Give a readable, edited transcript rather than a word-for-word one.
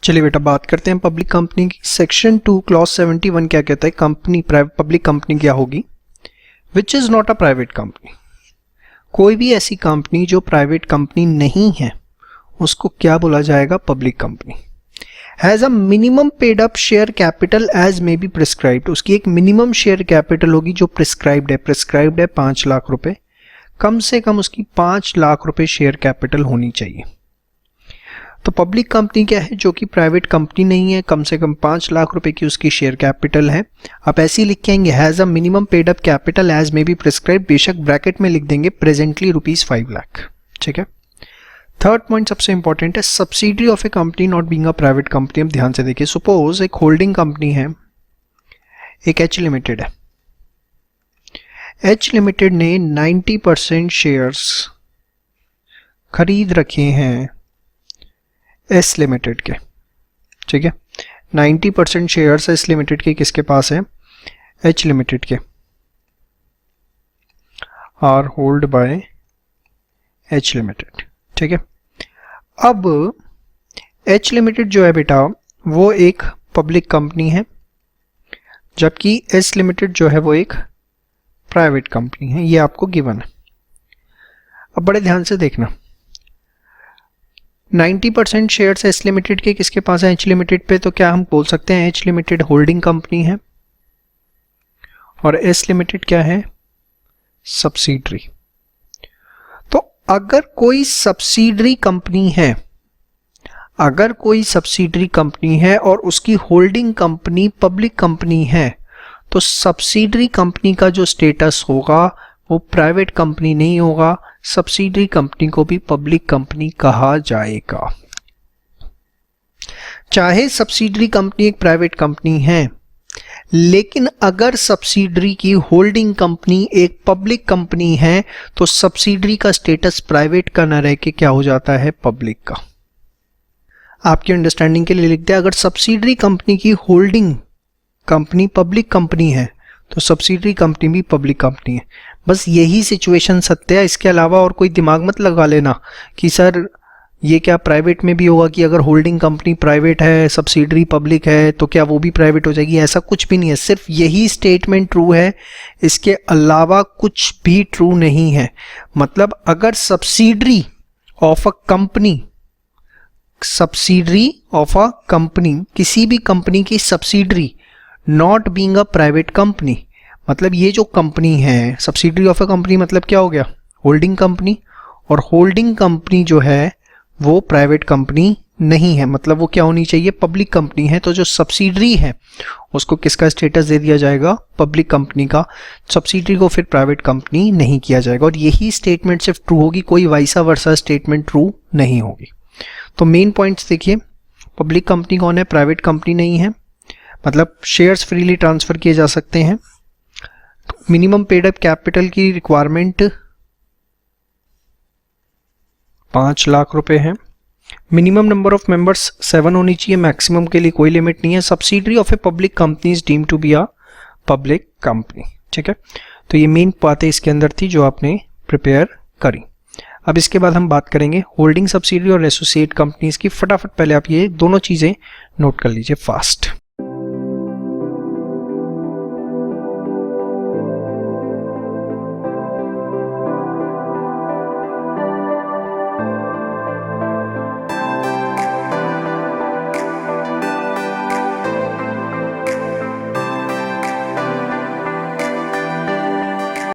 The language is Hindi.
चलिए बेटा बात करते हैं पब्लिक कंपनी की। सेक्शन 2 क्लॉज 71 क्या कहता है? कंपनी पब्लिक कंपनी क्या होगी? Which is not a private company. कोई भी ऐसी कंपनी जो प्राइवेट कंपनी नहीं है उसको क्या बोला जाएगा? Public company. Has a minimum paid up share capital as may be prescribed. उसकी एक मिनिमम शेयर कैपिटल होगी जो प्रिस्क्राइब्ड है। प्रिस्क्राइब्ड है 5 लाख रुपए, कम से कम उसकी 5 लाख रुपए शेयर कैपिटल होनी चाहिए। तो पब्लिक कंपनी क्या है? जो कि प्राइवेट कंपनी नहीं है, कम से कम 5 लाख रुपए की उसकी शेयर कैपिटल है। आप ऐसे ही लिख के आएंगे has a minimum paid up capital as may be prescribe, बेशक ब्रैकेट में लिख देंगे प्रेजेंटली ₹5 लाख। ठीक है। थर्ड पॉइंट सबसे इंपॉर्टेंट है, subsidiary of a company not being a private company. अब ध्यान से देखिए, सपोज एक होल्डिंग कंपनी है, एक एच लिमिटेड है। एच लिमिटेड ने 90% शेयर्स खरीद रखे हैं एस लिमिटेड के। ठीक है, 90% शेयर्स एस लिमिटेड के किसके पास है? एच लिमिटेड के। Are hold by H limited. ठीक है। अब एच लिमिटेड जो है बेटा वो एक पब्लिक कंपनी है, जबकि एस लिमिटेड जो है वो एक प्राइवेट कंपनी है। ये आपको गिवन है। अब बड़े ध्यान से देखना, 90% शेयर्स एस लिमिटेड के किसके पास है? एच लिमिटेड पे। तो क्या हम बोल सकते हैं एच लिमिटेड होल्डिंग कंपनी है और एस लिमिटेड क्या है? सब्सिडरी। तो अगर कोई सब्सिडरी कंपनी है, अगर कोई सब्सिडरी कंपनी है और उसकी होल्डिंग कंपनी पब्लिक कंपनी है, तो सब्सिडरी कंपनी का जो स्टेटस होगा वो प्राइवेट कंपनी नहीं होगा। सब्सिडरी कंपनी को भी पब्लिक कंपनी कहा जाएगा। चाहे सब्सिडरी कंपनी एक प्राइवेट कंपनी है, लेकिन अगर सब्सिडरी की होल्डिंग कंपनी एक पब्लिक कंपनी है तो सब्सिडरी का स्टेटस प्राइवेट का न रह के क्या हो जाता है? पब्लिक का। आपकी अंडरस्टैंडिंग के लिए लिखते हैं, अगर सब्सिडरी कंपनी की होल्डिंग कंपनी पब्लिक कंपनी है तो सब्सिडरी कंपनी भी पब्लिक कंपनी है। बस यही सिचुएशन सत्य है। इसके अलावा और कोई दिमाग मत लगा लेना कि सर ये क्या प्राइवेट में भी होगा कि अगर होल्डिंग कंपनी प्राइवेट है, सब्सिडरी पब्लिक है, तो क्या वो भी प्राइवेट हो जाएगी? ऐसा कुछ भी नहीं है। सिर्फ यही स्टेटमेंट ट्रू है, इसके अलावा कुछ भी ट्रू नहीं है। मतलब अगर subsidiary of a company, subsidiary of a company, किसी भी कंपनी की subsidiary not being a private company, मतलब ये जो कंपनी है सब्सिडरी ऑफ अ कंपनी मतलब क्या हो गया? Holding company. और होल्डिंग कंपनी जो है वो प्राइवेट कंपनी नहीं है, मतलब वो क्या होनी चाहिए? पब्लिक कंपनी है। तो जो सब्सिडरी है उसको किसका स्टेटस दे दिया जाएगा? पब्लिक कंपनी का। सब्सिडरी को फिर प्राइवेट कंपनी नहीं किया जाएगा। और यही स्टेटमेंट सिर्फ ट्रू होगी, कोई वाइसा वर्सा स्टेटमेंट ट्रू नहीं होगी। तो मेन पॉइंट्स देखिए, पब्लिक कंपनी कौन है? प्राइवेट कंपनी नहीं है, मतलब शेयर्स फ्रीली ट्रांसफर किए जा सकते हैं। मिनिमम पेड अप कैपिटल की रिक्वायरमेंट 5 लाख रुपए है। मिनिमम नंबर ऑफ मेंबर्स 7 होनी चाहिए, मैक्सिमम के लिए कोई लिमिट नहीं है। Subsidiary of a public company is deemed to be a public company. ठीक है। तो ये मेन बातें इसके अंदर थी जो आपने प्रिपेयर करी। अब इसके बाद हम बात करेंगे होल्डिंग सब्सिडरी और एसोसिएट कंपनीज की। फटाफट पहले आप ये दोनों चीजें नोट कर लीजिए फास्ट।